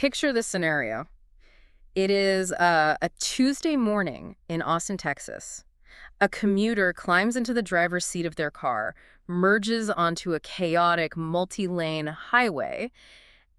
Picture this scenario. It is a Tuesday morning in Austin, Texas. A commuter climbs into the driver's seat of their car, merges onto a chaotic multi-lane highway,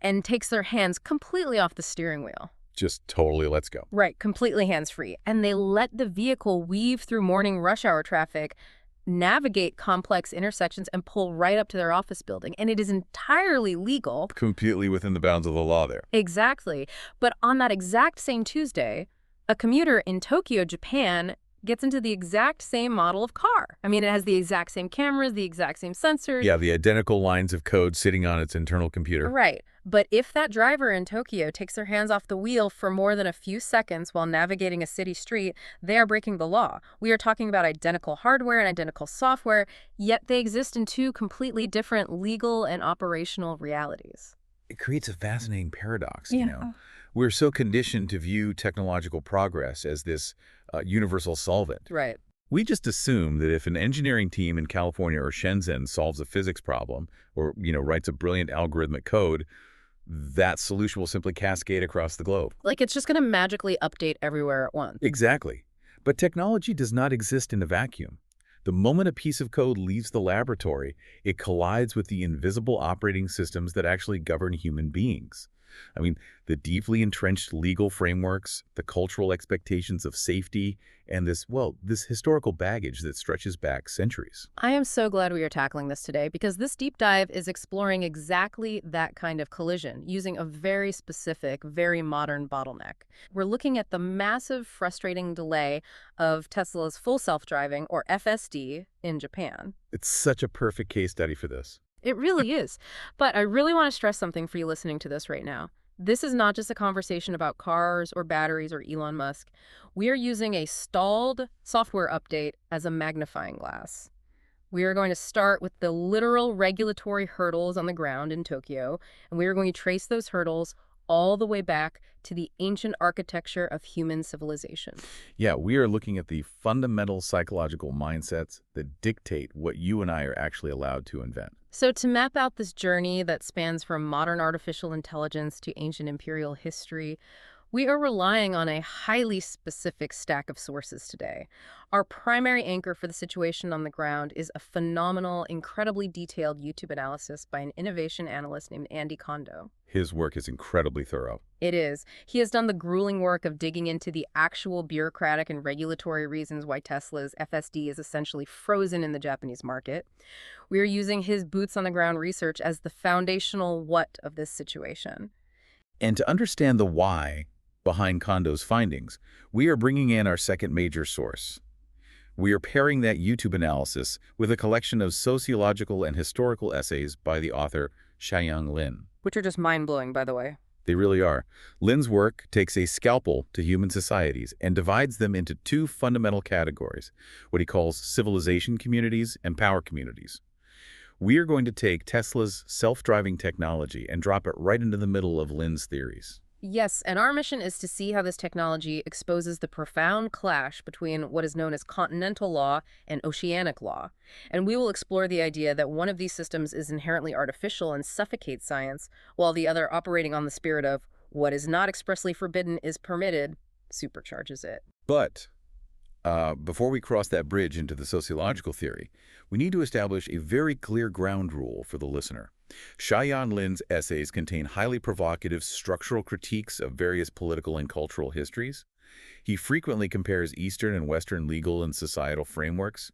and takes their hands completely off the steering wheel. Just totally let's go. Right, completely hands-free. And they let the vehicle weave through morning rush hour traffic, navigate complex intersections, and pull right up to their office building. And it is entirely legal. Completely within the bounds of the law there. Exactly. But on that exact same Tuesday, a commuter in Tokyo, Japan, gets into the exact same model of car. I mean, it has the exact same cameras, the exact same sensors. Yeah, the identical lines of code sitting on its internal computer. Right. But if that driver in Tokyo takes their hands off the wheel for more than a few seconds while navigating a city street, they are breaking the law. We are talking about identical hardware and identical software, yet they exist in two completely different legal and operational realities. It creates a fascinating paradox, you know. We're so conditioned to view technological progress as this universal solvent. Right. We just assume that if an engineering team in California or Shenzhen solves a physics problem or, writes a brilliant algorithmic code, that solution will simply cascade across the globe. Like it's just going to magically update everywhere at once. Exactly. But technology does not exist in a vacuum. The moment a piece of code leaves the laboratory, it collides with the invisible operating systems that actually govern human beings. I mean, the deeply entrenched legal frameworks, the cultural expectations of safety, and this historical baggage that stretches back centuries. I am so glad we are tackling this today because this deep dive is exploring exactly that kind of collision using a very specific, very modern bottleneck. We're looking at the massive, frustrating delay of Tesla's full self-driving, or FSD, in Japan. It's such a perfect case study for this. It really is. But I really want to stress something for you listening to this right now. This is not just a conversation about cars or batteries or Elon Musk. We are using a stalled software update as a magnifying glass. We are going to start with the literal regulatory hurdles on the ground in Tokyo, and we are going to trace those hurdles all the way back to the ancient architecture of human civilization. Yeah, we are looking at the fundamental psychological mindsets that dictate what you and I are actually allowed to invent. So to map out this journey that spans from modern artificial intelligence to ancient imperial history, we are relying on a highly specific stack of sources today. Our primary anchor for the situation on the ground is a phenomenal, incredibly detailed YouTube analysis by an innovation analyst named Andy Kondo. His work is incredibly thorough. It is. He has done the grueling work of digging into the actual bureaucratic and regulatory reasons why Tesla's FSD is essentially frozen in the Japanese market. We are using his boots-on-the-ground research as the foundational what of this situation. And to understand the why behind Kondo's findings, we are bringing in our second major source. We are pairing that YouTube analysis with a collection of sociological and historical essays by the author Xiaoyang Lin. Which are just mind-blowing, by the way. They really are. Lin's work takes a scalpel to human societies and divides them into two fundamental categories, what he calls civilization communities and power communities. We are going to take Tesla's self-driving technology and drop it right into the middle of Lin's theories. Yes, and our mission is to see how this technology exposes the profound clash between what is known as continental law and oceanic law. And we will explore the idea that one of these systems is inherently artificial and suffocates science, while the other, operating on the spirit of what is not expressly forbidden is permitted, supercharges it. But before we cross that bridge into the sociological theory, we need to establish a very clear ground rule for the listener. Xiaoyang Lin's essays contain highly provocative structural critiques of various political and cultural histories. He frequently compares Eastern and Western legal and societal frameworks,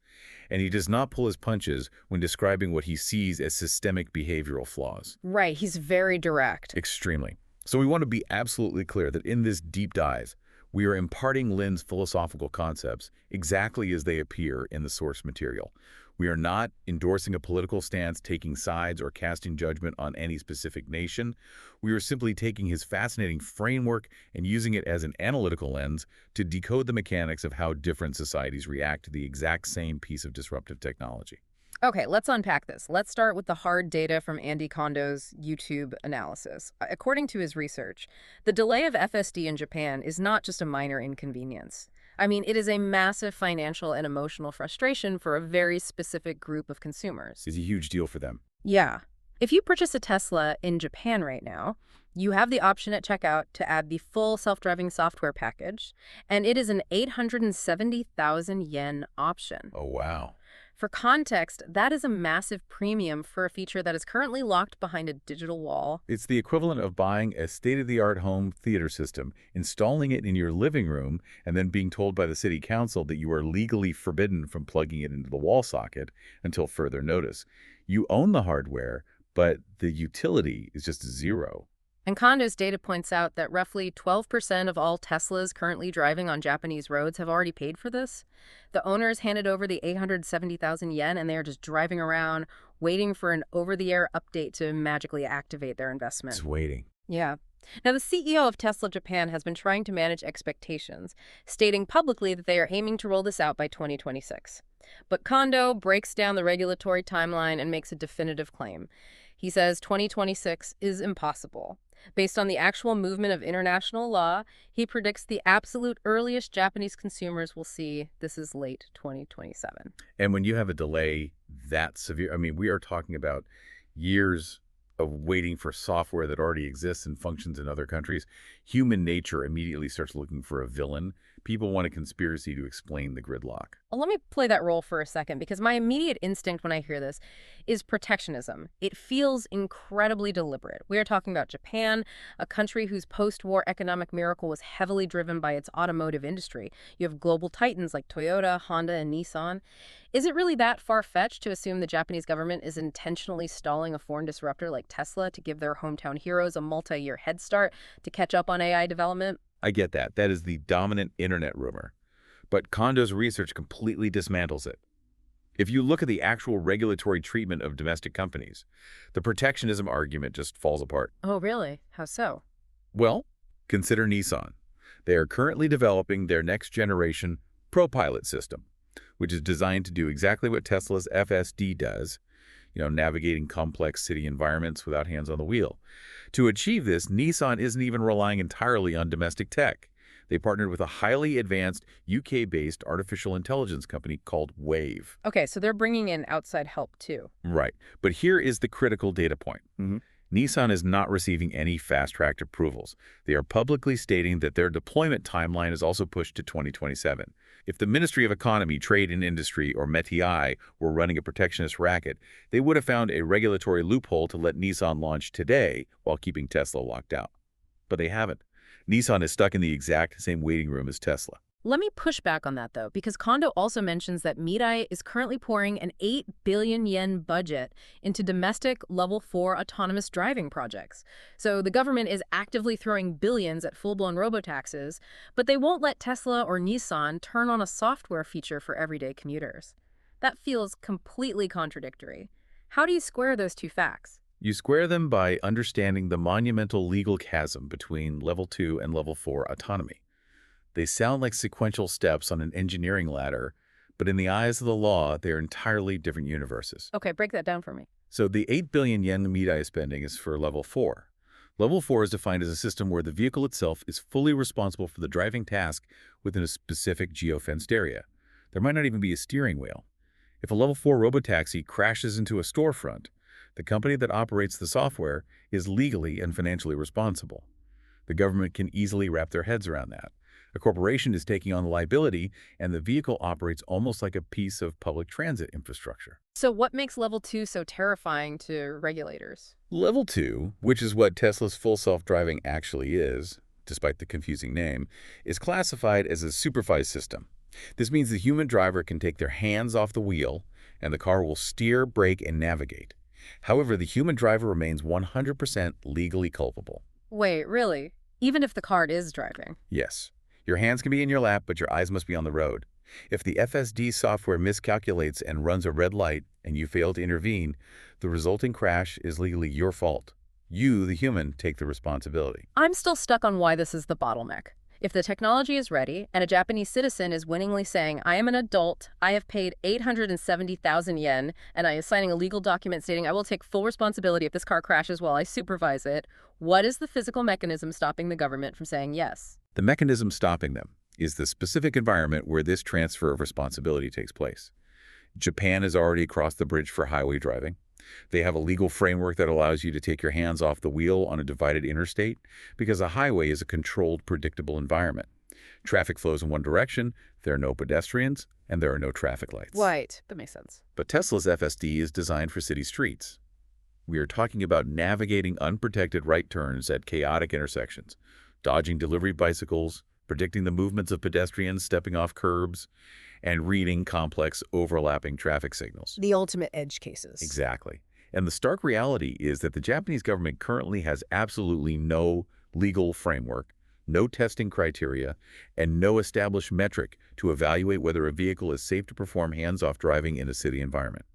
and he does not pull his punches when describing what he sees as systemic behavioral flaws. Right, he's very direct. Extremely. So we want to be absolutely clear that in this deep dive, we are imparting Lin's philosophical concepts exactly as they appear in the source material. We are not endorsing a political stance, taking sides, or casting judgment on any specific nation. We are simply taking his fascinating framework and using it as an analytical lens to decode the mechanics of how different societies react to the exact same piece of disruptive technology. Okay, let's unpack this. Let's start with the hard data from Andy Kondo's YouTube analysis. According to his research, the delay of FSD in Japan is not just a minor inconvenience. I mean, it is a massive financial and emotional frustration for a very specific group of consumers. It's a huge deal for them. Yeah. If you purchase a Tesla in Japan right now, you have the option at checkout to add the full self-driving software package, and it is an 870,000 yen option. Oh, wow. For context, that is a massive premium for a feature that is currently locked behind a digital wall. It's the equivalent of buying a state-of-the-art home theater system, installing it in your living room, and then being told by the city council that you are legally forbidden from plugging it into the wall socket until further notice. You own the hardware, but the utility is just zero. And Condo's data points out that roughly 12% of all Teslas currently driving on Japanese roads have already paid for this. The owners handed over the 870,000 yen, and they are just driving around waiting for an over-the-air update to magically activate their investment. It's waiting. Yeah. Now, the CEO of Tesla Japan has been trying to manage expectations, stating publicly that they are aiming to roll this out by 2026. But Kondo breaks down the regulatory timeline and makes a definitive claim. He says 2026 is impossible. Based on the actual movement of international law, he predicts the absolute earliest Japanese consumers will see this is late 2027. And when you have a delay that severe, I mean, we are talking about years of waiting for software that already exists and functions in other countries. Human nature immediately starts looking for a villain. People want a conspiracy to explain the gridlock. Well, let me play that role for a second, because my immediate instinct when I hear this is protectionism. It feels incredibly deliberate. We are talking about Japan, a country whose post-war economic miracle was heavily driven by its automotive industry. You have global titans like Toyota, Honda, and Nissan. Is it really that far-fetched to assume the Japanese government is intentionally stalling a foreign disruptor like Tesla to give their hometown heroes a multi-year head start to catch up on AI development? I get that. That is the dominant internet rumor. But Kondo's research completely dismantles it. If you look at the actual regulatory treatment of domestic companies, the protectionism argument just falls apart. Oh, really? How so? Well, consider Nissan. They are currently developing their next-generation ProPilot system, which is designed to do exactly what Tesla's FSD does, navigating complex city environments without hands on the wheel. To achieve this, Nissan isn't even relying entirely on domestic tech. They partnered with a highly advanced UK-based artificial intelligence company called Wave. Okay, so they're bringing in outside help too. Right. But here is the critical data point. Nissan is not receiving any fast-tracked approvals. They are publicly stating that their deployment timeline is also pushed to 2027. If the Ministry of Economy, Trade and Industry, or METI, were running a protectionist racket, they would have found a regulatory loophole to let Nissan launch today while keeping Tesla locked out. But they haven't. Nissan is stuck in the exact same waiting room as Tesla. Let me push back on that, though, because Kondo also mentions that Mirai is currently pouring an 8 billion yen budget into domestic Level 4 autonomous driving projects. So the government is actively throwing billions at full-blown robotaxis, but they won't let Tesla or Nissan turn on a software feature for everyday commuters. That feels completely contradictory. How do you square those two facts? You square them by understanding the monumental legal chasm between Level 2 and Level 4 autonomy. They sound like sequential steps on an engineering ladder, but in the eyes of the law, they're entirely different universes. Okay, break that down for me. So the 8 billion yen Mirai spending is for Level 4. Level 4 is defined as a system where the vehicle itself is fully responsible for the driving task within a specific geofenced area. There might not even be a steering wheel. If a Level 4 robotaxi crashes into a storefront, the company that operates the software is legally and financially responsible. The government can easily wrap their heads around that. A corporation is taking on the liability, and the vehicle operates almost like a piece of public transit infrastructure. So what makes Level 2 so terrifying to regulators? Level 2, which is what Tesla's full self-driving actually is, despite the confusing name, is classified as a supervised system. This means the human driver can take their hands off the wheel, and the car will steer, brake, and navigate. However, the human driver remains 100% legally culpable. Wait, really? Even if the car is driving? Yes. Your hands can be in your lap, but your eyes must be on the road. If the FSD software miscalculates and runs a red light and you fail to intervene, the resulting crash is legally your fault. You, the human, take the responsibility. I'm still stuck on why this is the bottleneck. If the technology is ready and a Japanese citizen is winningly saying, I am an adult, I have paid 870,000 yen, and I am signing a legal document stating I will take full responsibility if this car crashes while I supervise it, what is the physical mechanism stopping the government from saying yes? The mechanism stopping them is the specific environment where this transfer of responsibility takes place. Japan has already crossed the bridge for highway driving. They have a legal framework that allows you to take your hands off the wheel on a divided interstate because a highway is a controlled, predictable environment. Traffic flows in one direction, there are no pedestrians, and there are no traffic lights. Right. That makes sense. But Tesla's FSD is designed for city streets. We are talking about navigating unprotected right turns at chaotic intersections, dodging delivery bicycles, predicting the movements of pedestrians stepping off curbs, and reading complex overlapping traffic signals. The ultimate edge cases. Exactly. And the stark reality is that the Japanese government currently has absolutely no legal framework, no testing criteria, and no established metric to evaluate whether a vehicle is safe to perform hands-off driving in a city environment.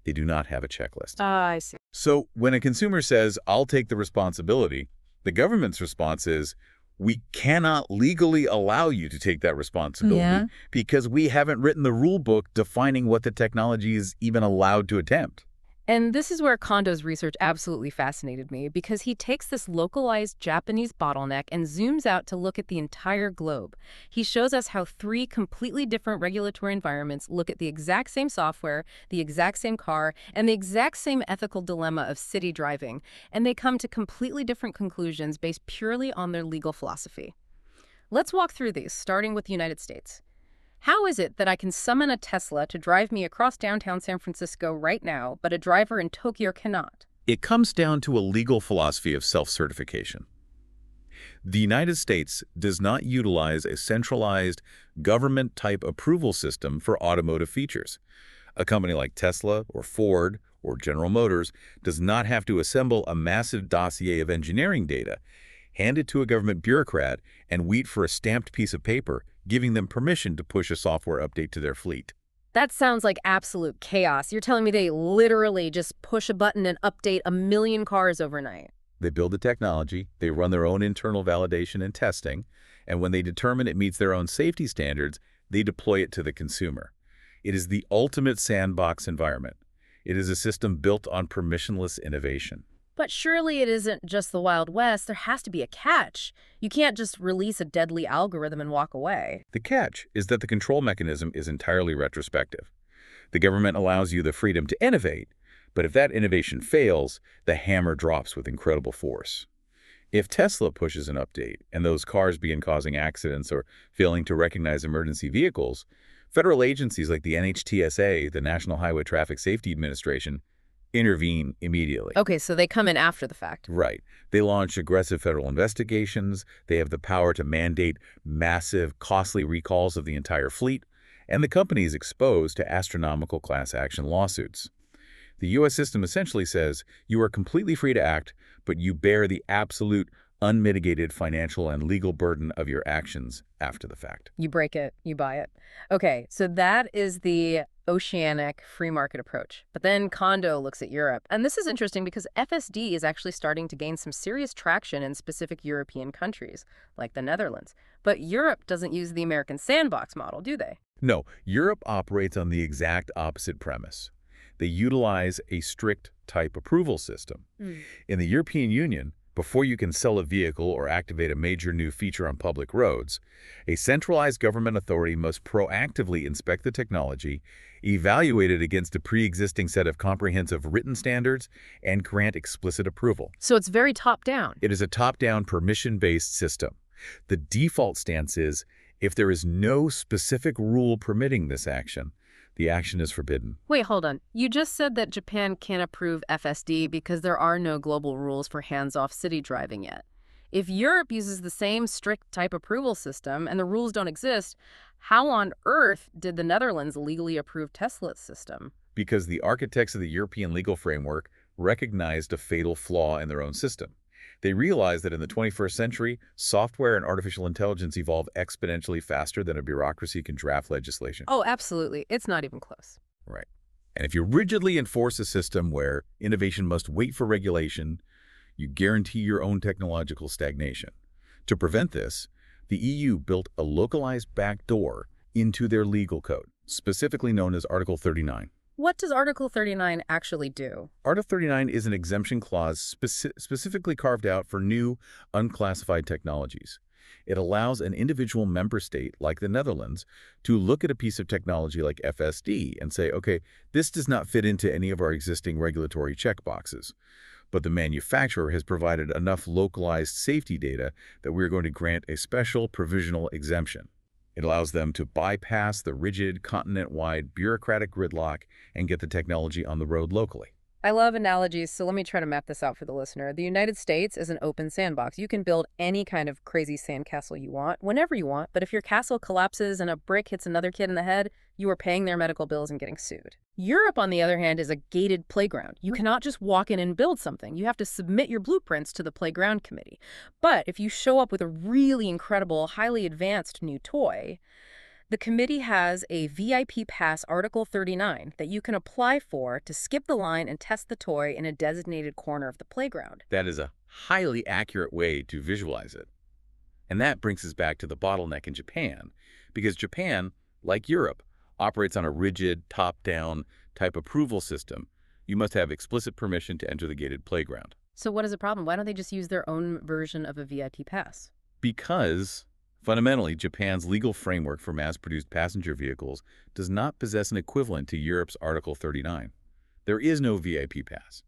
They do not have a checklist. I see. So when a consumer says, "I'll take the responsibility," the government's response is, "We cannot legally allow you to take that responsibility because we haven't written the rule book defining what the technology is even allowed to attempt." And this is where Kondo's research absolutely fascinated me, because he takes this localized Japanese bottleneck and zooms out to look at the entire globe. He shows us how 3 completely different regulatory environments look at the exact same software, the exact same car, and the exact same ethical dilemma of city driving, and they come to completely different conclusions based purely on their legal philosophy. Let's walk through these, starting with the United States. How is it that I can summon a Tesla to drive me across downtown San Francisco right now, but a driver in Tokyo cannot? It comes down to a legal philosophy of self-certification. The United States does not utilize a centralized government-type approval system for automotive features. A company like Tesla or Ford or General Motors does not have to assemble a massive dossier of engineering data, hand it to a government bureaucrat, and wait for a stamped piece of paper giving them permission to push a software update to their fleet. That sounds like absolute chaos. You're telling me they literally just push a button and update a million cars overnight? They build the technology, they run their own internal validation and testing, and when they determine it meets their own safety standards, they deploy it to the consumer. It is the ultimate sandbox environment. It is a system built on permissionless innovation. But surely it isn't just the Wild West. There has to be a catch. You can't just release a deadly algorithm and walk away. The catch is that the control mechanism is entirely retrospective. The government allows you the freedom to innovate, but if that innovation fails, the hammer drops with incredible force. If Tesla pushes an update and those cars begin causing accidents or failing to recognize emergency vehicles, federal agencies like the NHTSA, the National Highway Traffic Safety Administration, intervene immediately. Okay, so they come in after the fact. Right. They launch aggressive federal investigations. They have the power to mandate massive, costly recalls of the entire fleet, and the company is exposed to astronomical class action lawsuits. The U.S. system essentially says you are completely free to act, but you bear the absolute, unmitigated financial and legal burden of your actions after the fact. You break it, you buy it. Okay, so that is the oceanic free market approach. But then Kondo looks at Europe. And this is interesting because FSD is actually starting to gain some serious traction in specific European countries, like the Netherlands. But Europe doesn't use the American sandbox model, do they? No, Europe operates on the exact opposite premise. They utilize a strict type approval system. In the European Union, before you can sell a vehicle or activate a major new feature on public roads, a centralized government authority must proactively inspect the technology, evaluate it against a pre-existing set of comprehensive written standards, and grant explicit approval. So it's very top-down. It is a top-down, permission-based system. The default stance is, if there is no specific rule permitting this action, the action is forbidden. Wait, hold on. You just said that Japan can't approve FSD because there are no global rules for hands-off city driving yet. If Europe uses the same strict type approval system and the rules don't exist, how on earth did the Netherlands legally approve Tesla's system? Because the architects of the European legal framework recognized a fatal flaw in their own system. They realized that in the 21st century, software and artificial intelligence evolve exponentially faster than a bureaucracy can draft legislation. Oh, absolutely. It's not even close. Right. And if you rigidly enforce a system where innovation must wait for regulation, you guarantee your own technological stagnation. To prevent this, the EU built a localized backdoor into their legal code, specifically known as Article 39. What does Article 39 actually do? Article 39 is an exemption clause specifically carved out for new, unclassified technologies. It allows an individual member state like the Netherlands to look at a piece of technology like FSD and say, okay, this does not fit into any of our existing regulatory checkboxes, but the manufacturer has provided enough localized safety data that we're going to grant a special provisional exemption. It allows them to bypass the rigid, continent-wide bureaucratic gridlock and get the technology on the road locally. I love analogies, so let me try to map this out for the listener. The United States is an open sandbox. You can build any kind of crazy sandcastle you want, whenever you want, but if your castle collapses and a brick hits another kid in the head, you are paying their medical bills and getting sued. Europe, on the other hand, is a gated playground. You cannot just walk in and build something. You have to submit your blueprints to the playground committee. But if you show up with a really incredible, highly advanced new toy, the committee has a VIP Pass Article 39 that you can apply for to skip the line and test the toy in a designated corner of the playground. That is a highly accurate way to visualize it. And that brings us back to the bottleneck in Japan, because Japan, like Europe, operates on a rigid, top-down type approval system. You must have explicit permission to enter the gated playground. So what is the problem? Why don't they just use their own version of a VIP pass? Because, fundamentally, Japan's legal framework for mass-produced passenger vehicles does not possess an equivalent to Europe's Article 39. There is no VIP pass.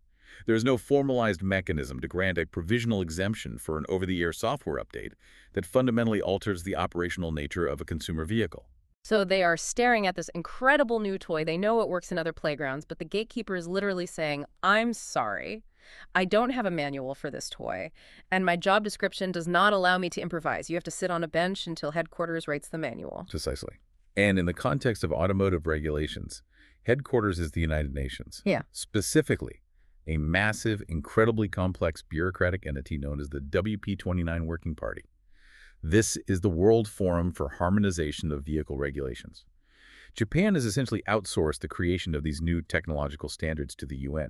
There is no formalized mechanism to grant a provisional exemption for an over-the-air software update that fundamentally alters the operational nature of a consumer vehicle. So they are staring at this incredible new toy. They know it works in other playgrounds, but the gatekeeper is literally saying, I'm sorry, I don't have a manual for this toy, and my job description does not allow me to improvise. You have to sit on a bench until headquarters writes the manual. Precisely. And in the context of automotive regulations, headquarters is the United Nations. Yeah. Specifically, a massive, incredibly complex bureaucratic entity known as the WP29 Working Party. This is the World Forum for Harmonization of Vehicle Regulations. Japan has essentially outsourced the creation of these new technological standards to the UN.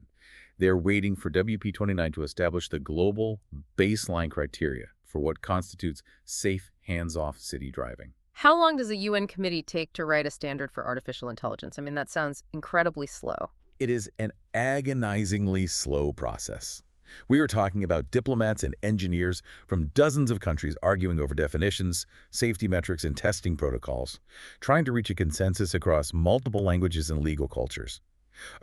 They're waiting for WP29 to establish the global baseline criteria for what constitutes safe, hands-off city driving. How long does a UN committee take to write a standard for artificial intelligence? I mean, that sounds incredibly slow. It is an agonizingly slow process. We are talking about diplomats and engineers from dozens of countries arguing over definitions, safety metrics, and testing protocols, trying to reach a consensus across multiple languages and legal cultures.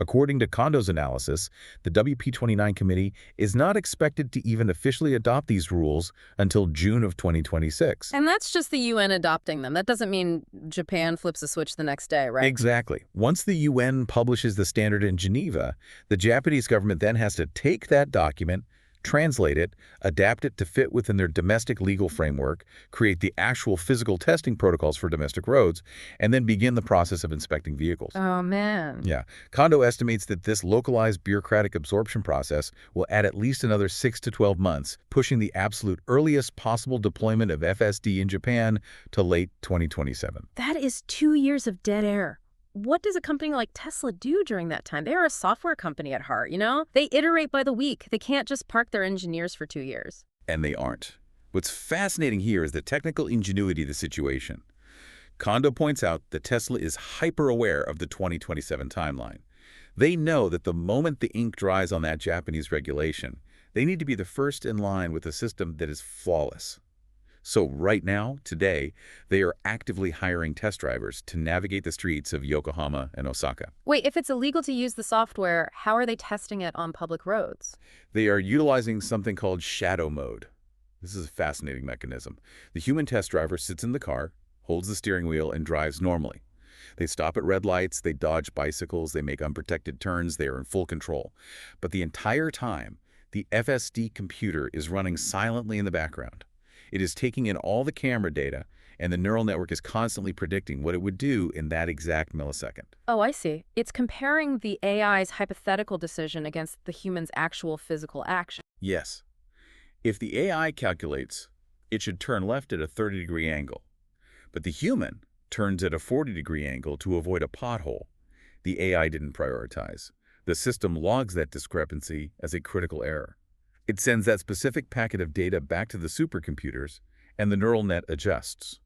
According to Kondo's analysis, the WP29 committee is not expected to even officially adopt these rules until June of 2026. And that's just the UN adopting them. That doesn't mean Japan flips a switch the next day, right? Exactly. Once the UN publishes the standard in Geneva, the Japanese government then has to take that document, translate it, adapt it to fit within their domestic legal framework, create the actual physical testing protocols for domestic roads, and then begin the process of inspecting vehicles. Oh, man. Yeah. Kondo estimates that this localized bureaucratic absorption process will add at least another 6 to 12 months, pushing the absolute earliest possible deployment of FSD in Japan to late 2027. That is 2 years of dead air. What does a company like Tesla do during that time? They are a software company at heart, you know? They iterate by the week. They can't just park their engineers for 2 years. And they aren't. What's fascinating here is the technical ingenuity of the situation. Kondo points out that Tesla is hyper-aware of the 2027 timeline. They know that the moment the ink dries on that Japanese regulation, they need to be the first in line with a system that is flawless. So right now, today, they are actively hiring test drivers to navigate the streets of Yokohama and Osaka. Wait, if it's illegal to use the software, how are they testing it on public roads? They are utilizing something called shadow mode. This is a fascinating mechanism. The human test driver sits in the car, holds the steering wheel, and drives normally. They stop at red lights, they dodge bicycles, they make unprotected turns, they are in full control. But the entire time, the FSD computer is running silently in the background. It is taking in all the camera data, and the neural network is constantly predicting what it would do in that exact millisecond. Oh, I see. It's comparing the AI's hypothetical decision against the human's actual physical action. Yes. If the AI calculates, it should turn left at a 30-degree angle. But the human turns at a 40-degree angle to avoid a pothole. The AI didn't prioritize. The system logs that discrepancy as a critical error. It sends that specific packet of data back to the supercomputers, and the neural net adjusts.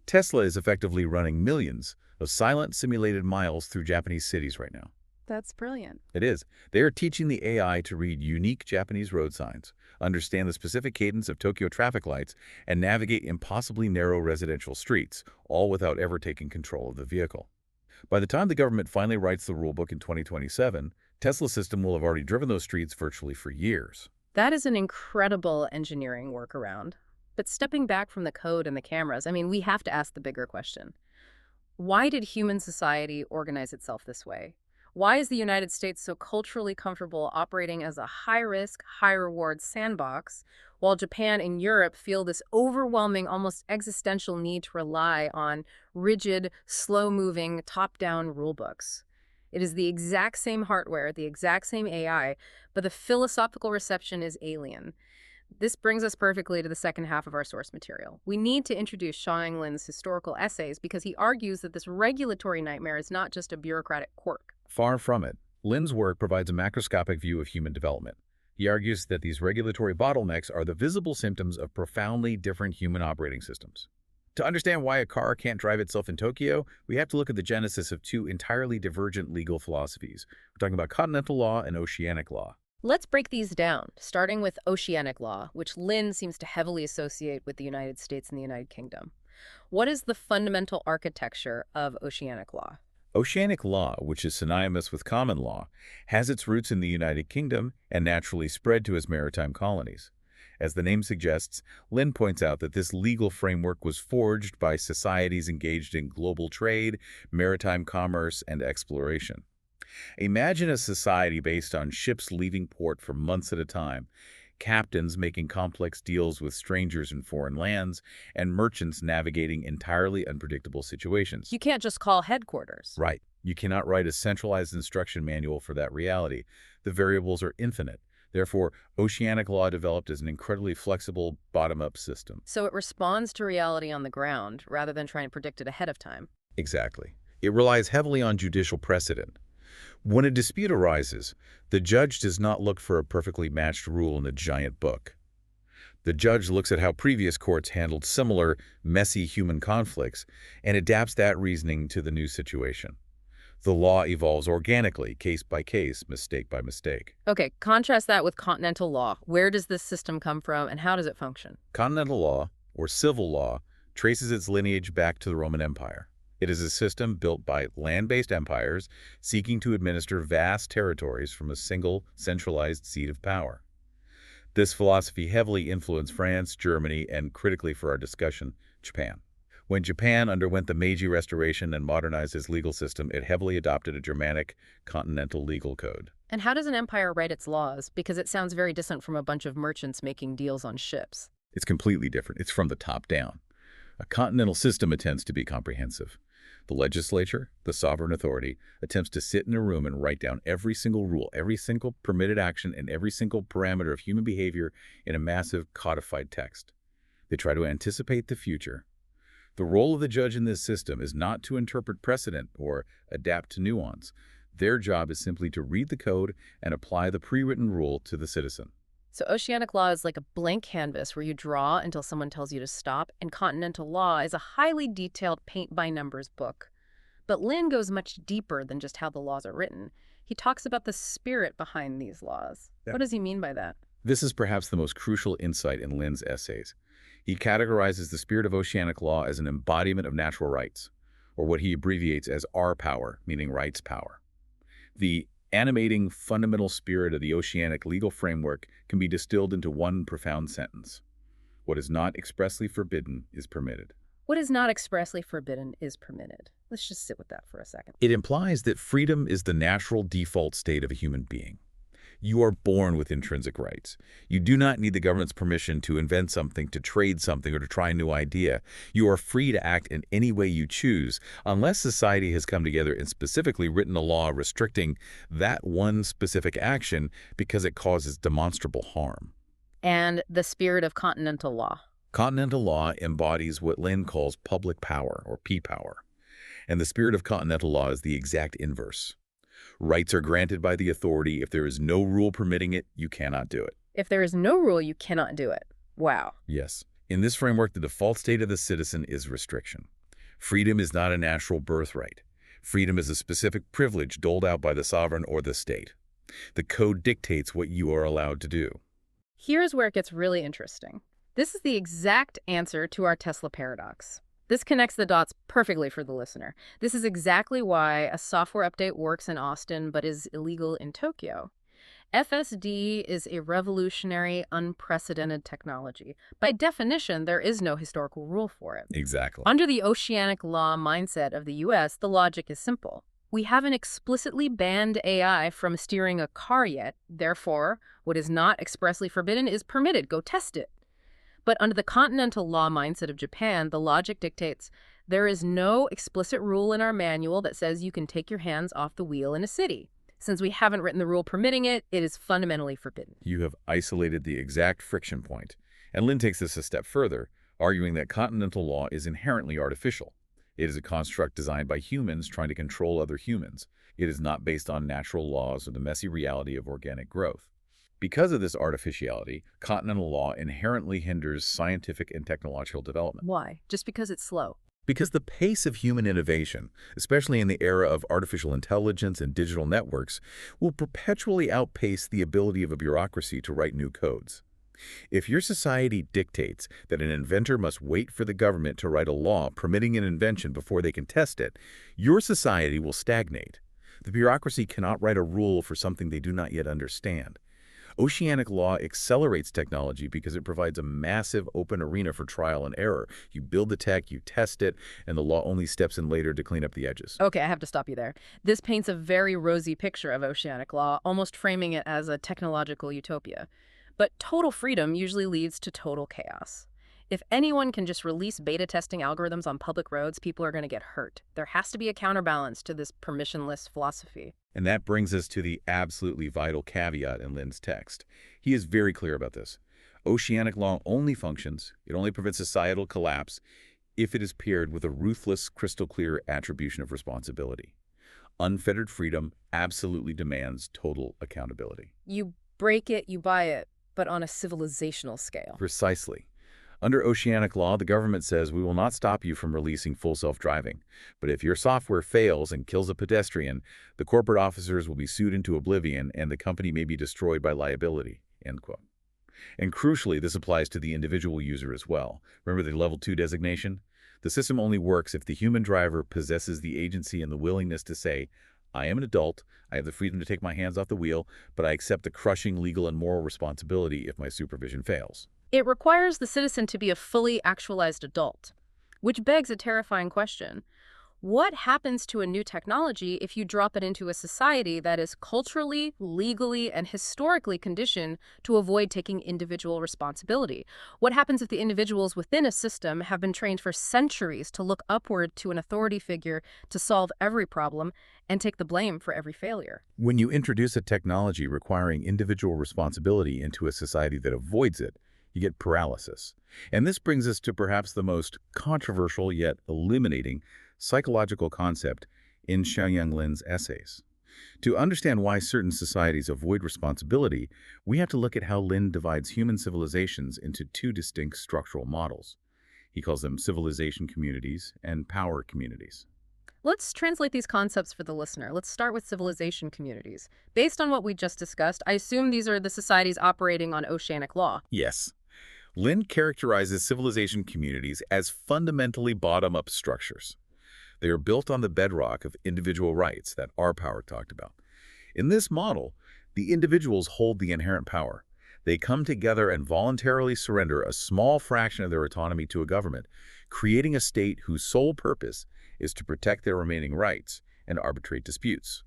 Tesla is effectively running millions of silent simulated miles through Japanese cities right now. That's brilliant. It is. They are teaching the AI to read unique Japanese road signs, understand the specific cadence of Tokyo traffic lights, and navigate impossibly narrow residential streets, all without ever taking control of the vehicle. By the time the government finally writes the rulebook in 2027, Tesla's system will have already driven those streets virtually for years. That is an incredible engineering workaround. But stepping back from the code and the cameras, I mean, we have to ask the bigger question. Why did human society organize itself this way? Why is the United States so culturally comfortable operating as a high-risk, high-reward sandbox, while Japan and Europe feel this overwhelming, almost existential need to rely on rigid, slow-moving, top-down rulebooks? It is the exact same hardware, the exact same AI, but the philosophical reception is alien. This brings us perfectly to the second half of our source material. We need to introduce Xiang Lin's historical essays because he argues that this regulatory nightmare is not just a bureaucratic quirk. Far from it. Lin's work provides a macroscopic view of human development. He argues that these regulatory bottlenecks are the visible symptoms of profoundly different human operating systems. To understand why a car can't drive itself in Tokyo, we have to look at the genesis of two entirely divergent legal philosophies. We're talking about continental law and oceanic law. Let's break these down, starting with oceanic law, which Lin seems to heavily associate with the United States and the United Kingdom. What is the fundamental architecture of oceanic law? Oceanic law, which is synonymous with common law, has its roots in the United Kingdom and naturally spread to its maritime colonies. As the name suggests, Lin points out that this legal framework was forged by societies engaged in global trade, maritime commerce, and exploration. Imagine a society based on ships leaving port for months at a time, captains making complex deals with strangers in foreign lands, and merchants navigating entirely unpredictable situations. You can't just call headquarters. Right. You cannot write a centralized instruction manual for that reality. The variables are infinite. Therefore, oceanic law developed as an incredibly flexible, bottom-up system. So it responds to reality on the ground rather than trying to predict it ahead of time. Exactly. It relies heavily on judicial precedent. When a dispute arises, the judge does not look for a perfectly matched rule in a giant book. The judge looks at how previous courts handled similar, messy human conflicts and adapts that reasoning to the new situation. The law evolves organically, case by case, mistake by mistake. Okay, contrast that with continental law. Where does this system come from and how does it function? Continental law, or civil law, traces its lineage back to the Roman Empire. It is a system built by land-based empires seeking to administer vast territories from a single, centralized seat of power. This philosophy heavily influenced France, Germany, and, critically for our discussion, Japan. When Japan underwent the Meiji Restoration and modernized its legal system, it heavily adopted a Germanic, continental legal code. And how does an empire write its laws? Because it sounds very distant from a bunch of merchants making deals on ships. It's completely different. It's from the top down. A continental system attempts to be comprehensive. The legislature, the sovereign authority, attempts to sit in a room and write down every single rule, every single permitted action, and every single parameter of human behavior in a massive codified text. They try to anticipate the future. The role of the judge in this system is not to interpret precedent or adapt to nuance. Their job is simply to read the code and apply the pre-written rule to the citizen. So oceanic law is like a blank canvas where you draw until someone tells you to stop, and continental law is a highly detailed paint-by-numbers book. But Lin goes much deeper than just how the laws are written. He talks about the spirit behind these laws. Yeah. What does he mean by that? This is perhaps the most crucial insight in Lin's essays. He categorizes the spirit of oceanic law as an embodiment of natural rights, or what he abbreviates as R power, meaning rights power. The animating fundamental spirit of the oceanic legal framework can be distilled into one profound sentence. What is not expressly forbidden is permitted. What is not expressly forbidden is permitted. Let's just sit with that for a second. It implies that freedom is the natural default state of a human being. You are born with intrinsic rights. You do not need the government's permission to invent something, to trade something, or to try a new idea. You are free to act in any way you choose, unless society has come together and specifically written a law restricting that one specific action because it causes demonstrable harm. And the spirit of continental law. Continental law embodies what Lin calls public power, or P-power. And the spirit of continental law is the exact inverse. Rights are granted by the authority. If there is no rule permitting it, you cannot do it. If there is no rule, you cannot do it. Wow. Yes. In this framework, the default state of the citizen is restriction. Freedom is not a natural birthright. Freedom is a specific privilege doled out by the sovereign or the state. The code dictates what you are allowed to do. Here's where it gets really interesting. This is the exact answer to our Tesla paradox. This connects the dots perfectly for the listener. This is exactly why a software update works in Austin but is illegal in Tokyo. FSD is a revolutionary, unprecedented technology. By definition, there is no historical rule for it. Exactly. Under the oceanic law mindset of the US, the logic is simple. We haven't explicitly banned AI from steering a car yet. Therefore, what is not expressly forbidden is permitted. Go test it. But under the continental law mindset of Japan, the logic dictates there is no explicit rule in our manual that says you can take your hands off the wheel in a city. Since we haven't written the rule permitting it, it is fundamentally forbidden. You have isolated the exact friction point. And Lin takes this a step further, arguing that continental law is inherently artificial. It is a construct designed by humans trying to control other humans. It is not based on natural laws or the messy reality of organic growth. Because of this artificiality, continental law inherently hinders scientific and technological development. Why? Just because it's slow. Because the pace of human innovation, especially in the era of artificial intelligence and digital networks, will perpetually outpace the ability of a bureaucracy to write new codes. If your society dictates that an inventor must wait for the government to write a law permitting an invention before they can test it, your society will stagnate. The bureaucracy cannot write a rule for something they do not yet understand. Oceanic law accelerates technology because it provides a massive open arena for trial and error. You build the tech, you test it, and the law only steps in later to clean up the edges. Okay, I have to stop you there. This paints a very rosy picture of oceanic law, almost framing it as a technological utopia. But total freedom usually leads to total chaos. If anyone can just release beta testing algorithms on public roads, people are going to get hurt. There has to be a counterbalance to this permissionless philosophy. And that brings us to the absolutely vital caveat in Lin's text. He is very clear about this. Oceanic law only functions, it only prevents societal collapse, if it is paired with a ruthless, crystal-clear attribution of responsibility. Unfettered freedom absolutely demands total accountability. You break it, you buy it, but on a civilizational scale. Precisely. Under oceanic law, the government says we will not stop you from releasing full self-driving. But if your software fails and kills a pedestrian, the corporate officers will be sued into oblivion and the company may be destroyed by liability." End quote. And crucially, this applies to the individual user as well. Remember the Level 2 designation? The system only works if the human driver possesses the agency and the willingness to say, "I am an adult, I have the freedom to take my hands off the wheel, but I accept the crushing legal and moral responsibility if my supervision fails." It requires the citizen to be a fully actualized adult, which begs a terrifying question. What happens to a new technology if you drop it into a society that is culturally, legally, and historically conditioned to avoid taking individual responsibility? What happens if the individuals within a system have been trained for centuries to look upward to an authority figure to solve every problem and take the blame for every failure? When you introduce a technology requiring individual responsibility into a society that avoids it, you get paralysis. And this brings us to perhaps the most controversial yet illuminating psychological concept in Xiaoyang Lin's essays. To understand why certain societies avoid responsibility, we have to look at how Lin divides human civilizations into two distinct structural models. He calls them civilization communities and power communities. Let's translate these concepts for the listener. Let's start with civilization communities. Based on what we just discussed, I assume these are the societies operating on oceanic law. Yes. Lin characterizes civilization communities as fundamentally bottom-up structures. They are built on the bedrock of individual rights that our power talked about. In this model, the individuals hold the inherent power. They come together and voluntarily surrender a small fraction of their autonomy to a government, creating a state whose sole purpose is to protect their remaining rights and arbitrate disputes.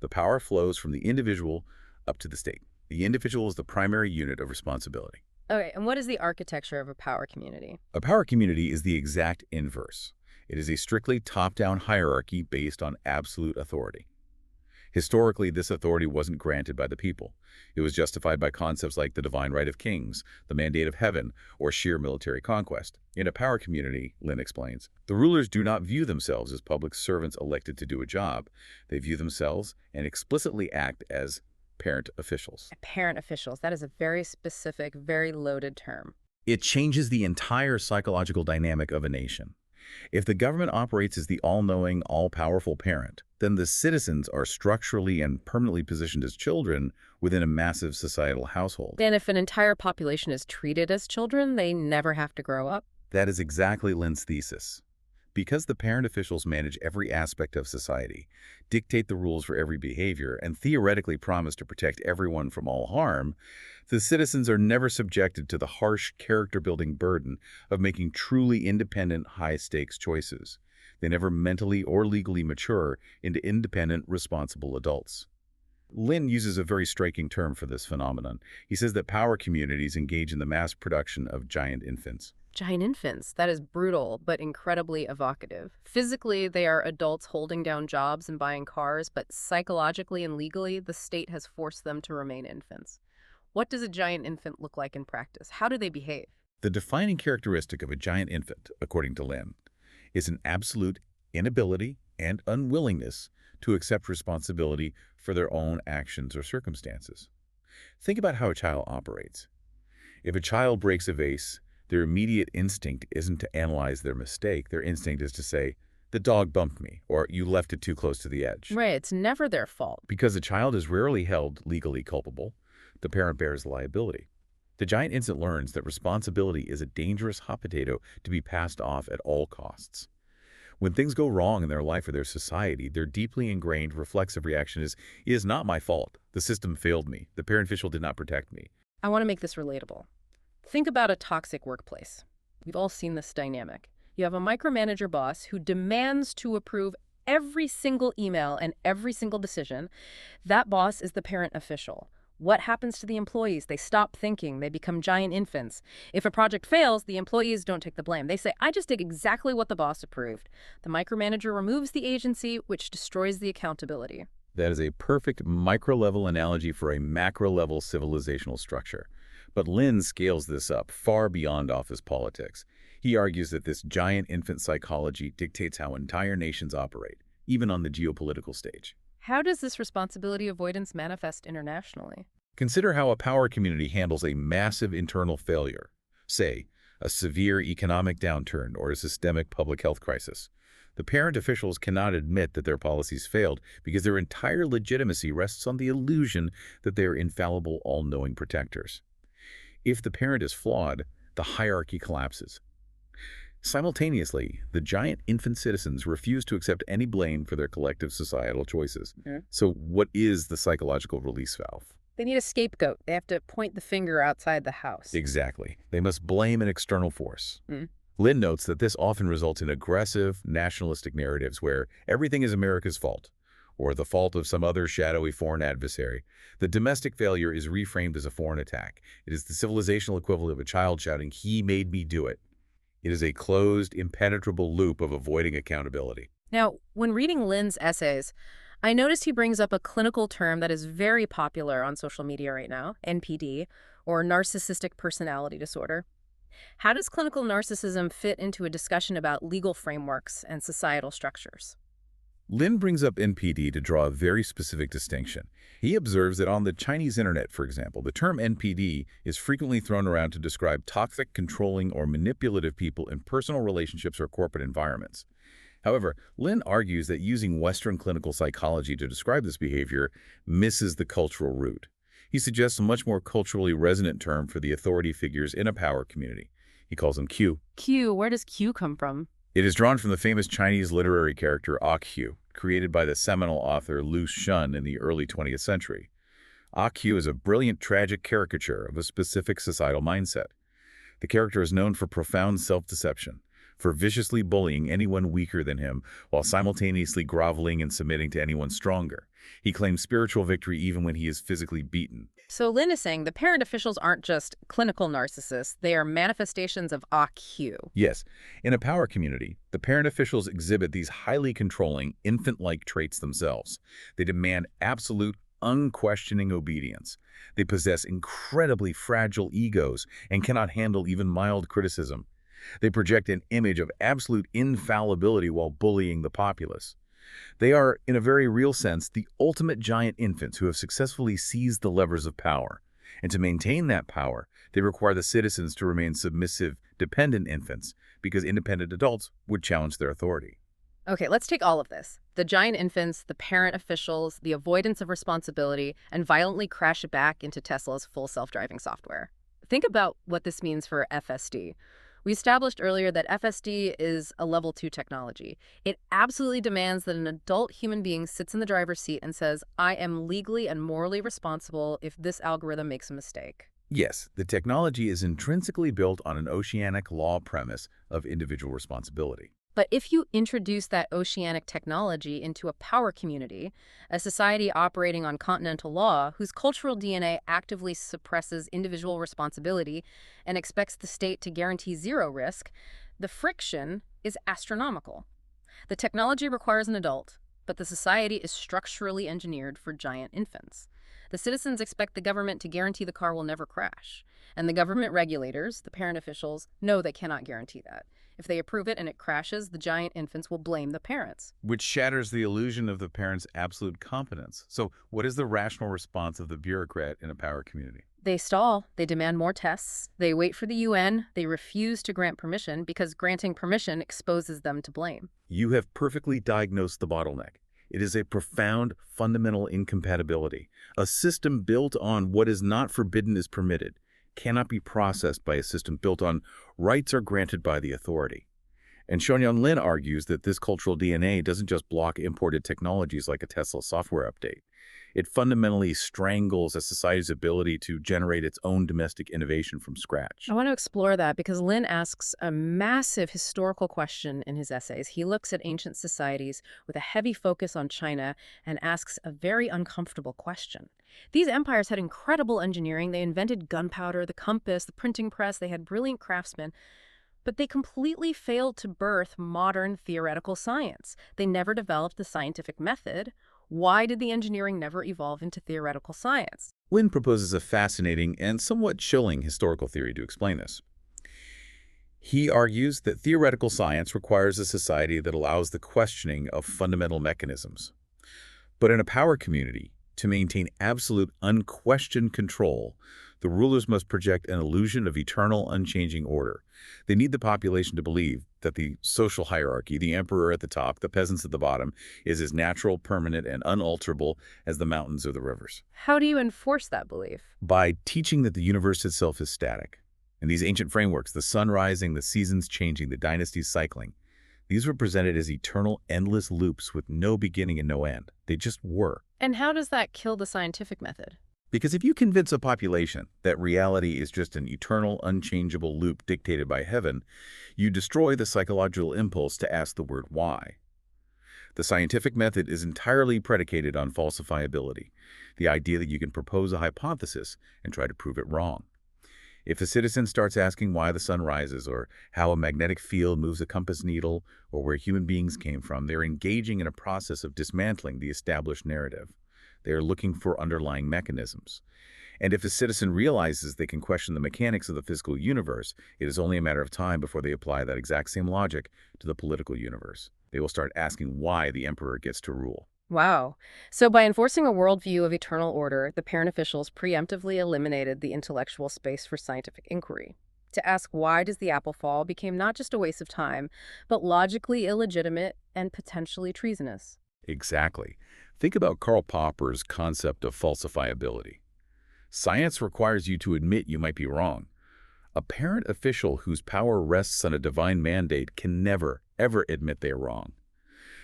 The power flows from the individual up to the state. The individual is the primary unit of responsibility. Okay, and what is the architecture of a power community? A power community is the exact inverse. It is a strictly top-down hierarchy based on absolute authority. Historically, this authority wasn't granted by the people. It was justified by concepts like the divine right of kings, the mandate of heaven, or sheer military conquest. In a power community, Lin explains, the rulers do not view themselves as public servants elected to do a job. They view themselves and explicitly act as parent officials. Parent officials. That is a very specific, very loaded term. It changes the entire psychological dynamic of a nation. If the government operates as the all-knowing, all-powerful parent, then the citizens are structurally and permanently positioned as children within a massive societal household. And if an entire population is treated as children, they never have to grow up. That is exactly Lin's thesis. Because the parent officials manage every aspect of society, dictate the rules for every behavior, and theoretically promise to protect everyone from all harm, the citizens are never subjected to the harsh character-building burden of making truly independent, high-stakes choices. They never mentally or legally mature into independent, responsible adults. Lin uses a very striking term for this phenomenon. He says that power communities engage in the mass production of giant infants. Giant infants. That is brutal, but incredibly evocative. Physically, they are adults holding down jobs and buying cars, but psychologically and legally, the state has forced them to remain infants. What does a giant infant look like in practice? How do they behave? The defining characteristic of a giant infant, according to Lin, is an absolute inability and unwillingness to accept responsibility for their own actions or circumstances. Think about how a child operates. If a child breaks a vase, their immediate instinct isn't to analyze their mistake. Their instinct is to say, the dog bumped me, or you left it too close to the edge. Right, it's never their fault. Because a child is rarely held legally culpable, the parent bears liability. The giant infant learns that responsibility is a dangerous hot potato to be passed off at all costs. When things go wrong in their life or their society, their deeply ingrained reflexive reaction is, it is not my fault. The system failed me. The parent official did not protect me. I want to make this relatable. Think about a toxic workplace. We've all seen this dynamic. You have a micromanager boss who demands to approve every single email and every single decision. That boss is the parent official. What happens to the employees? They stop thinking. They become giant infants. If a project fails, the employees don't take the blame. They say, I just did exactly what the boss approved. The micromanager removes the agency, which destroys the accountability. That is a perfect micro-level analogy for a macro-level civilizational structure. But Lin scales this up far beyond office politics. He argues that this giant infant psychology dictates how entire nations operate, even on the geopolitical stage. How does this responsibility avoidance manifest internationally? Consider how a power community handles a massive internal failure, say, a severe economic downturn or a systemic public health crisis. The parent officials cannot admit that their policies failed because their entire legitimacy rests on the illusion that they are infallible, all-knowing protectors. If the parent is flawed, the hierarchy collapses. Simultaneously, the giant infant citizens refuse to accept any blame for their collective societal choices. So what is the psychological release valve? They need a scapegoat. They have to point the finger outside the house. Exactly. They must blame an external force. Lin notes that this often results in aggressive, nationalistic narratives where everything is America's fault, or the fault of some other shadowy foreign adversary. The domestic failure is reframed as a foreign attack. It is the civilizational equivalent of a child shouting, "He made me do it." It is a closed, impenetrable loop of avoiding accountability. Now, when reading Lin's essays, I noticed he brings up a clinical term that is very popular on social media right now, NPD, or narcissistic personality disorder. How does clinical narcissism fit into a discussion about legal frameworks and societal structures? Lin brings up NPD to draw a very specific distinction. He observes that on the Chinese internet, for example, the term NPD is frequently thrown around to describe toxic, controlling, or manipulative people in personal relationships or corporate environments. However, Lin argues that using Western clinical psychology to describe this behavior misses the cultural root. He suggests a much more culturally resonant term for the authority figures in a power community. He calls them Q. Q, where does Q come from? It is drawn from the famous Chinese literary character Q, created by the seminal author Lu Xun in the early 20th century. Q is a brilliant tragic caricature of a specific societal mindset. The character is known for profound self-deception, for viciously bullying anyone weaker than him while simultaneously groveling and submitting to anyone stronger. He claims spiritual victory even when he is physically beaten. So Lin is saying the parent officials aren't just clinical narcissists, they are manifestations of Q. Yes, in a power community, the parent officials exhibit these highly controlling, infant-like traits themselves. They demand absolute, unquestioning obedience. They possess incredibly fragile egos and cannot handle even mild criticism. They project an image of absolute infallibility while bullying the populace. They are, in a very real sense, the ultimate giant infants who have successfully seized the levers of power. And to maintain that power, they require the citizens to remain submissive, dependent infants, because independent adults would challenge their authority. Okay, let's take all of this. The giant infants, the parent officials, the avoidance of responsibility, and violently crash it back into Tesla's full self-driving software. Think about what this means for FSD. We established earlier that FSD is a level 2 technology. It absolutely demands that an adult human being sits in the driver's seat and says, I am legally and morally responsible if this algorithm makes a mistake. Yes, the technology is intrinsically built on an oceanic law premise of individual responsibility. But if you introduce that oceanic technology into a power community, a society operating on continental law whose cultural DNA actively suppresses individual responsibility and expects the state to guarantee zero risk, the friction is astronomical. The technology requires an adult, but the society is structurally engineered for giant infants. The citizens expect the government to guarantee the car will never crash, and the government regulators, the parent officials, know they cannot guarantee that. If they approve it and it crashes, the giant infants will blame the parents. Which shatters the illusion of the parent's absolute competence. So what is the rational response of the bureaucrat in a power community? They stall, they demand more tests, they wait for the UN, they refuse to grant permission because granting permission exposes them to blame. You have perfectly diagnosed the bottleneck. It is a profound, fundamental incompatibility. A system built on what is not forbidden is permitted cannot be processed by a system built on rights are granted by the authority. And Xiaoyan Lin argues that this cultural DNA doesn't just block imported technologies like a Tesla software update. It fundamentally strangles a society's ability to generate its own domestic innovation from scratch. I want to explore that because Lin asks a massive historical question in his essays. He looks at ancient societies with a heavy focus on China and asks a very uncomfortable question. These empires had incredible engineering. They invented gunpowder, the compass, the printing press. They had brilliant craftsmen. But they completely failed to birth modern theoretical science. They never developed the scientific method. Why did the engineering never evolve into theoretical science? Lin proposes a fascinating and somewhat chilling historical theory to explain this. He argues that theoretical science requires a society that allows the questioning of fundamental mechanisms. But in a power community, to maintain absolute unquestioned control, the rulers must project an illusion of eternal, unchanging order. They need the population to believe that the social hierarchy, the emperor at the top, the peasants at the bottom, is as natural, permanent, and unalterable as the mountains or the rivers. How do you enforce that belief? By teaching that the universe itself is static. In these ancient frameworks, the sun rising, the seasons changing, the dynasties cycling, these were presented as eternal, endless loops with no beginning and no end. They just were. And how does that kill the scientific method? Because if you convince a population that reality is just an eternal, unchangeable loop dictated by heaven, you destroy the psychological impulse to ask the word why. The scientific method is entirely predicated on falsifiability, the idea that you can propose a hypothesis and try to prove it wrong. If a citizen starts asking why the sun rises, or how a magnetic field moves a compass needle, or where human beings came from, they're engaging in a process of dismantling the established narrative. They are looking for underlying mechanisms. And if a citizen realizes they can question the mechanics of the physical universe, it is only a matter of time before they apply that exact same logic to the political universe. They will start asking why the emperor gets to rule. Wow. So by enforcing a worldview of eternal order, the parent officials preemptively eliminated the intellectual space for scientific inquiry. To ask why does the apple fall became not just a waste of time, but logically illegitimate and potentially treasonous. Exactly. Think about Karl Popper's concept of falsifiability. Science requires you to admit you might be wrong. A parent official whose power rests on a divine mandate can never, ever admit they are wrong.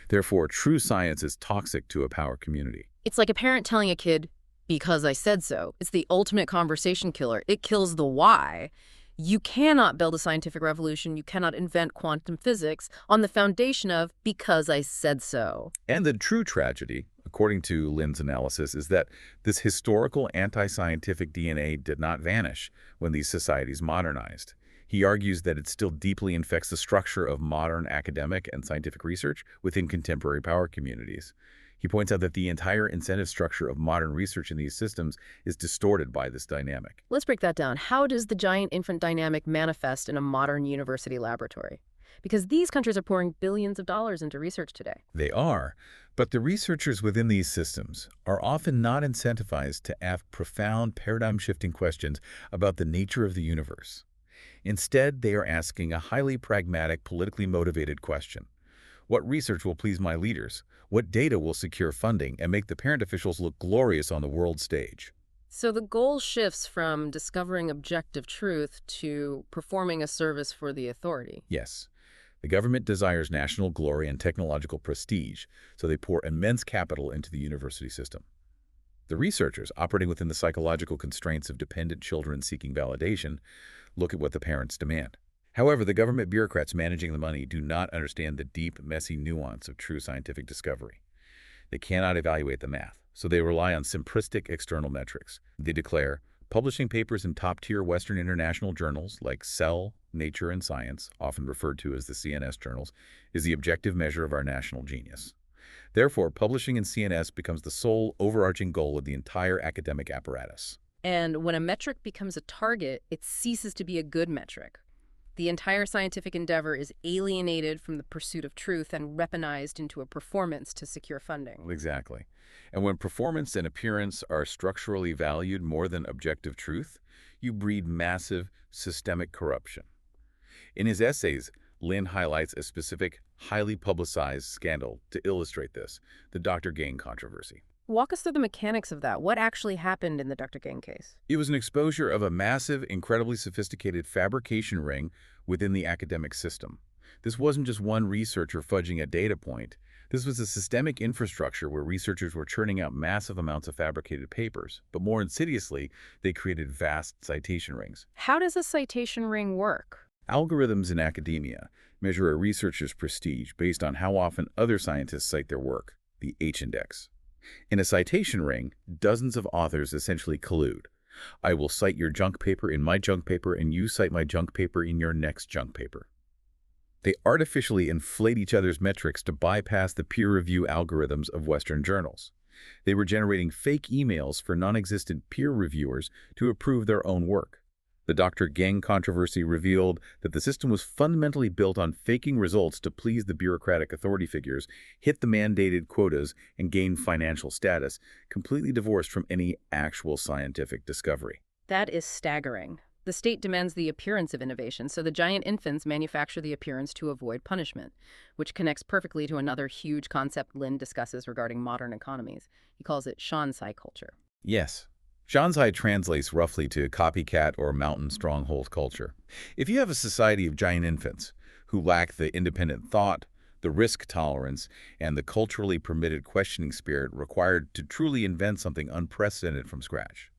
Therefore, true science is toxic to a power community. It's like a parent telling a kid, because I said so. It's the ultimate conversation killer. It kills the why. You cannot build a scientific revolution. You cannot invent quantum physics on the foundation of because I said so. And the true tragedy, according to Lin's analysis, is that this historical anti-scientific DNA did not vanish when these societies modernized. He argues that it still deeply infects the structure of modern academic and scientific research within contemporary power communities. He points out that the entire incentive structure of modern research in these systems is distorted by this dynamic. Let's break that down. How does the giant infant dynamic manifest in a modern university laboratory? Because these countries are pouring billions of dollars into research today. They are, but the researchers within these systems are often not incentivized to ask profound, paradigm-shifting questions about the nature of the universe. Instead, they are asking a highly pragmatic, politically motivated question. What research will please my leaders? What data will secure funding and make the parent officials look glorious on the world stage? So the goal shifts from discovering objective truth to performing a service for the authority. Yes. The government desires national glory and technological prestige, so they pour immense capital into the university system. The researchers, operating within the psychological constraints of dependent children seeking validation, look at what the parents demand. However, the government bureaucrats managing the money do not understand the deep, messy nuance of true scientific discovery. They cannot evaluate the math, so they rely on simplistic external metrics. They declare, publishing papers in top-tier Western international journals like Cell, Nature, and Science, often referred to as the CNS journals, is the objective measure of our national genius. Therefore, publishing in CNS becomes the sole overarching goal of the entire academic apparatus. And when a metric becomes a target, it ceases to be a good metric. The entire scientific endeavor is alienated from the pursuit of truth and weaponized into a performance to secure funding. Exactly. And when performance and appearance are structurally valued more than objective truth, you breed massive, systemic corruption. In his essays, Lin highlights a specific, highly publicized scandal to illustrate this, the Dr. Gang controversy. Walk us through the mechanics of that. What actually happened in the Dr. Gang case? It was an exposure of a massive, incredibly sophisticated fabrication ring within the academic system. This wasn't just one researcher fudging a data point. This was a systemic infrastructure where researchers were churning out massive amounts of fabricated papers, but more insidiously, they created vast citation rings. How does a citation ring work? Algorithms in academia measure a researcher's prestige based on how often other scientists cite their work, the H-index. In a citation ring, dozens of authors essentially collude. I will cite your junk paper in my junk paper, and you cite my junk paper in your next junk paper. They artificially inflate each other's metrics to bypass the peer review algorithms of Western journals. They were generating fake emails for non-existent peer reviewers to approve their own work. The Dr. Gang controversy revealed that the system was fundamentally built on faking results to please the bureaucratic authority figures, hit the mandated quotas, and gain financial status, completely divorced from any actual scientific discovery. That is staggering. The state demands the appearance of innovation, so the giant infants manufacture the appearance to avoid punishment, which connects perfectly to another huge concept Lin discusses regarding modern economies. He calls it Shanzai culture. Yes. Shanzai translates roughly to copycat or mountain stronghold culture. If you have a society of giant infants who lack the independent thought, the risk tolerance, and the culturally permitted questioning spirit required to truly invent something unprecedented from scratch,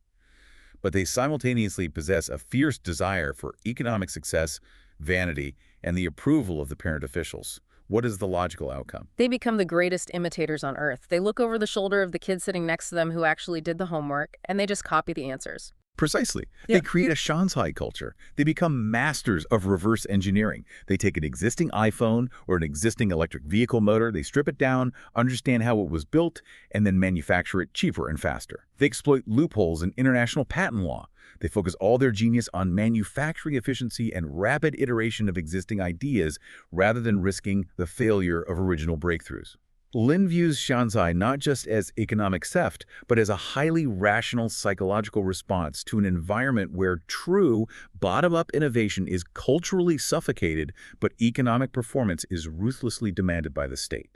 but they simultaneously possess a fierce desire for economic success, vanity, and the approval of the parent officials, what is the logical outcome? They become the greatest imitators on Earth. They look over the shoulder of the kid sitting next to them who actually did the homework, and they just copy the answers. Precisely. Yeah. They create a Shanzai culture. They become masters of reverse engineering. They take an existing iPhone or an existing electric vehicle motor, they strip it down, understand how it was built, and then manufacture it cheaper and faster. They exploit loopholes in international patent law. They focus all their genius on manufacturing efficiency and rapid iteration of existing ideas rather than risking the failure of original breakthroughs. Lin views Shanzai not just as economic theft, but as a highly rational psychological response to an environment where true bottom-up innovation is culturally suffocated, but economic performance is ruthlessly demanded by the state.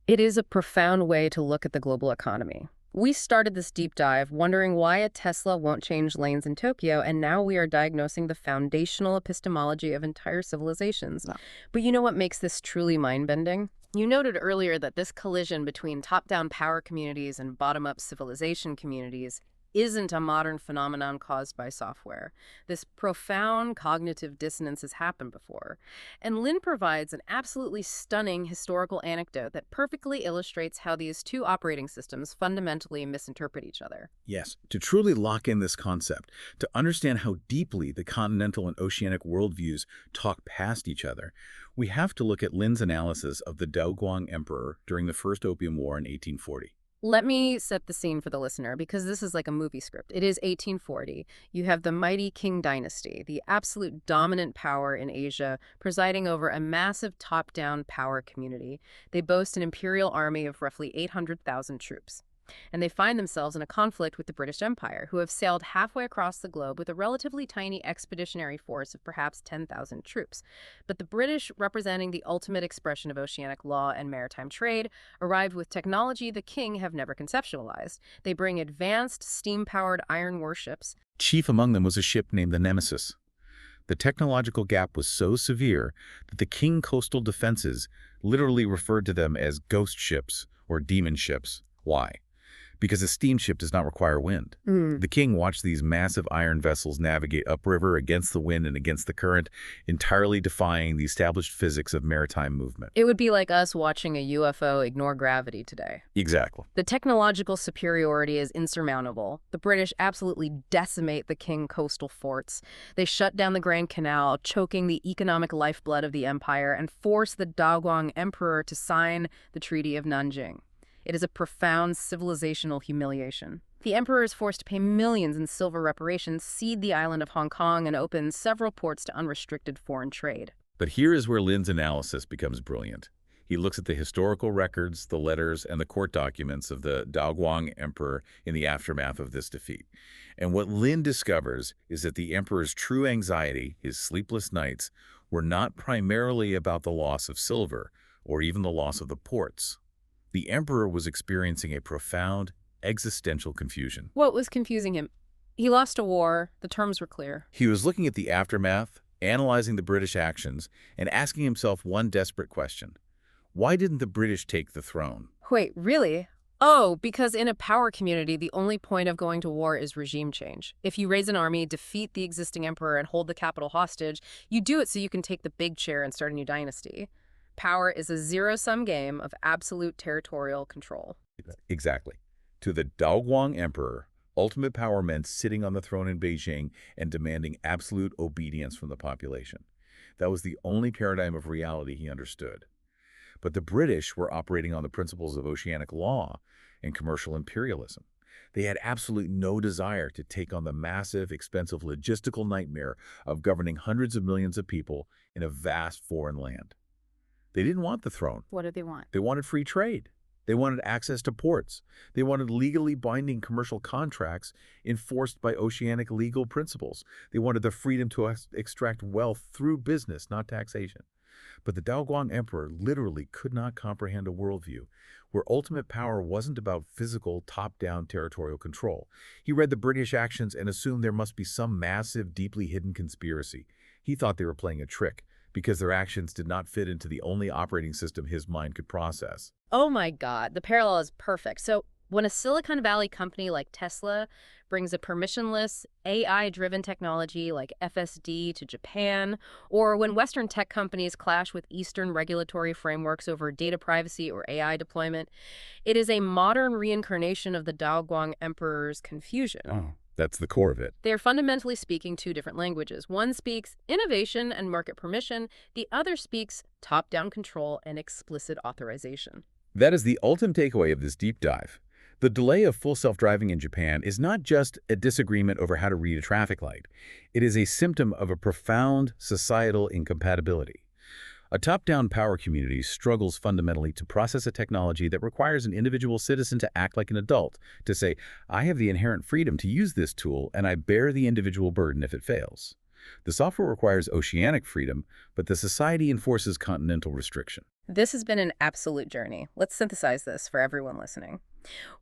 It is a profound way to look at the global economy. We started this deep dive wondering why a Tesla won't change lanes in Tokyo, and now we are diagnosing the foundational epistemology of entire civilizations. No. But you know what makes this truly mind-bending? You noted earlier that this collision between top-down power communities and bottom-up civilization communities isn't a modern phenomenon caused by software. This profound cognitive dissonance has happened before. And Lin provides an absolutely stunning historical anecdote that perfectly illustrates how these two operating systems fundamentally misinterpret each other. Yes, to truly lock in this concept, to understand how deeply the continental and oceanic worldviews talk past each other, we have to look at Lin's analysis of the Daoguang Emperor during the First Opium War in 1840. Let me set the scene for the listener, because this is like a movie script. It is 1840. You have the mighty Qing dynasty, the absolute dominant power in Asia, presiding over a massive top-down power community. They boast an imperial army of roughly 800,000 troops. And they find themselves in a conflict with the British Empire, who have sailed halfway across the globe with a relatively tiny expeditionary force of perhaps 10,000 troops. But the British, representing the ultimate expression of oceanic law and maritime trade, arrived with technology the King have never conceptualized. They bring advanced, steam-powered iron warships. Chief among them was a ship named the Nemesis. The technological gap was so severe that the King coastal defenses literally referred to them as ghost ships or demon ships. Why? Because a steamship does not require wind. The King watched these massive iron vessels navigate upriver against the wind and against the current, entirely defying the established physics of maritime movement. It would be like us watching a UFO ignore gravity today. Exactly. The technological superiority is insurmountable. The British absolutely decimate the Qing coastal forts. They shut down the Grand Canal, choking the economic lifeblood of the empire, and force the Daoguang Emperor to sign the Treaty of Nanjing. It is a profound civilizational humiliation. The emperor is forced to pay millions in silver reparations, cede the island of Hong Kong, and open several ports to unrestricted foreign trade. But here is where Lin's analysis becomes brilliant. He looks at the historical records, the letters, and the court documents of the Daoguang Emperor in the aftermath of this defeat. And what Lin discovers is that the emperor's true anxiety, his sleepless nights, were not primarily about the loss of silver or even the loss of the ports. The emperor was experiencing a profound existential confusion. What was confusing him? He lost a war. The terms were clear. He was looking at the aftermath, analyzing the British actions, and asking himself one desperate question. Why didn't the British take the throne? Wait, really? Oh, because in a power community, the only point of going to war is regime change. If you raise an army, defeat the existing emperor, and hold the capital hostage, you do it so you can take the big chair and start a new dynasty. Power is a zero-sum game of absolute territorial control. Exactly. To the Daoguang Emperor, ultimate power meant sitting on the throne in Beijing and demanding absolute obedience from the population. That was the only paradigm of reality he understood. But the British were operating on the principles of oceanic law and commercial imperialism. They had absolutely no desire to take on the massive, expensive logistical nightmare of governing hundreds of millions of people in a vast foreign land. They didn't want the throne. What did they want? They wanted free trade. They wanted access to ports. They wanted legally binding commercial contracts enforced by oceanic legal principles. They wanted the freedom to extract wealth through business, not taxation. But the Daoguang Emperor literally could not comprehend a worldview where ultimate power wasn't about physical, top-down territorial control. He read the British actions and assumed there must be some massive, deeply hidden conspiracy. He thought they were playing a trick, because their actions did not fit into the only operating system his mind could process. Oh my God, the parallel is perfect. So when a Silicon Valley company like Tesla brings a permissionless, AI-driven technology like FSD to Japan, or when Western tech companies clash with Eastern regulatory frameworks over data privacy or AI deployment, it is a modern reincarnation of the Daoguang Emperor's confusion. Oh. That's the core of it. They are fundamentally speaking two different languages. One speaks innovation and market permission. The other speaks top-down control and explicit authorization. That is the ultimate takeaway of this deep dive. The delay of full self-driving in Japan is not just a disagreement over how to read a traffic light. It is a symptom of a profound societal incompatibility. A top-down power community struggles fundamentally to process a technology that requires an individual citizen to act like an adult, to say, I have the inherent freedom to use this tool and I bear the individual burden if it fails. The software requires oceanic freedom, but the society enforces continental restriction. This has been an absolute journey. Let's synthesize this for everyone listening.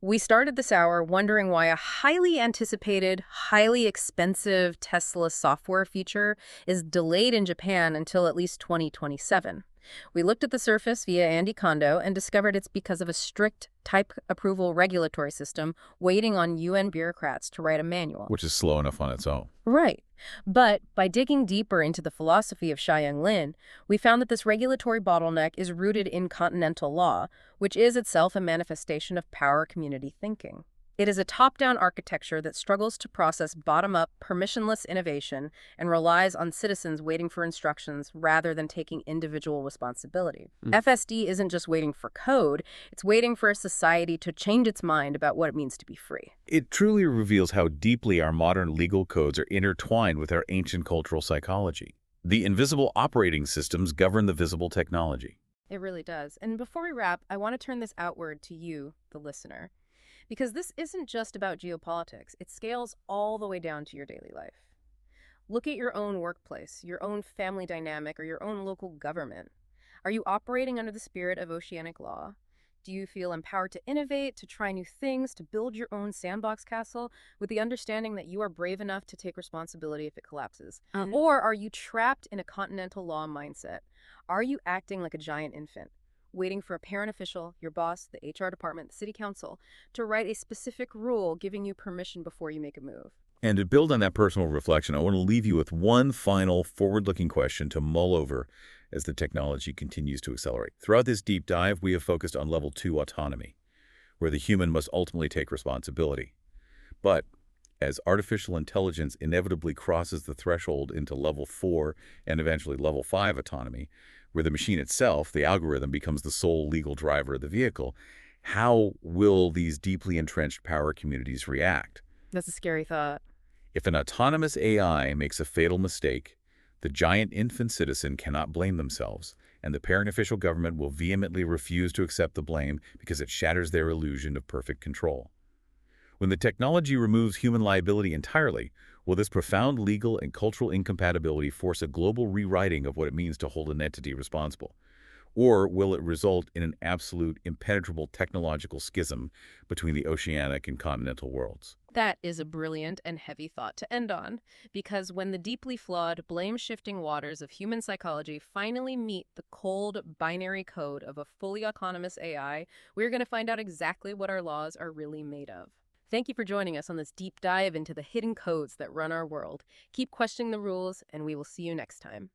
We started this hour wondering why a highly anticipated, highly expensive Tesla software feature is delayed in Japan until at least 2027. We looked at the surface via Andy Kondo and discovered it's because of a strict type approval regulatory system waiting on UN bureaucrats to write a manual. Which is slow enough on its own. Right. But by digging deeper into the philosophy of Xiaoyang Lin, we found that this regulatory bottleneck is rooted in continental law, which is itself a manifestation of power community thinking. It is a top-down architecture that struggles to process bottom-up, permissionless innovation and relies on citizens waiting for instructions rather than taking individual responsibility. Mm. FSD isn't just waiting for code, it's waiting for a society to change its mind about what it means to be free. It truly reveals how deeply our modern legal codes are intertwined with our ancient cultural psychology. The invisible operating systems govern the visible technology. It really does. And before we wrap, I want to turn this outward to you, the listener. Because this isn't just about geopolitics, it scales all the way down to your daily life. Look at your own workplace, your own family dynamic, or your own local government. Are you operating under the spirit of oceanic law? Do you feel empowered to innovate, to try new things, to build your own sandbox castle with the understanding that you are brave enough to take responsibility if it collapses? Or are you trapped in a continental law mindset? Are you acting like a giant infant, waiting for a parent official, your boss, the HR department, the city council, to write a specific rule giving you permission before you make a move? And to build on that personal reflection, I want to leave you with one final forward-looking question to mull over as the technology continues to accelerate. Throughout this deep dive, we have focused on level 2 autonomy, where the human must ultimately take responsibility. But as artificial intelligence inevitably crosses the threshold into level 4 and eventually level 5 autonomy, where the machine itself, the algorithm, becomes the sole legal driver of the vehicle, how will these deeply entrenched power communities react? That's a scary thought. If an autonomous AI makes a fatal mistake, the giant infant citizen cannot blame themselves, and the parent official government will vehemently refuse to accept the blame because it shatters their illusion of perfect control. When the technology removes human liability entirely, will this profound legal and cultural incompatibility force a global rewriting of what it means to hold an entity responsible? Or will it result in an absolute, impenetrable technological schism between the oceanic and continental worlds? That is a brilliant and heavy thought to end on, because when the deeply flawed, blame-shifting waters of human psychology finally meet the cold, binary code of a fully autonomous AI, we're going to find out exactly what our laws are really made of. Thank you for joining us on this deep dive into the hidden codes that run our world. Keep questioning the rules, and we will see you next time.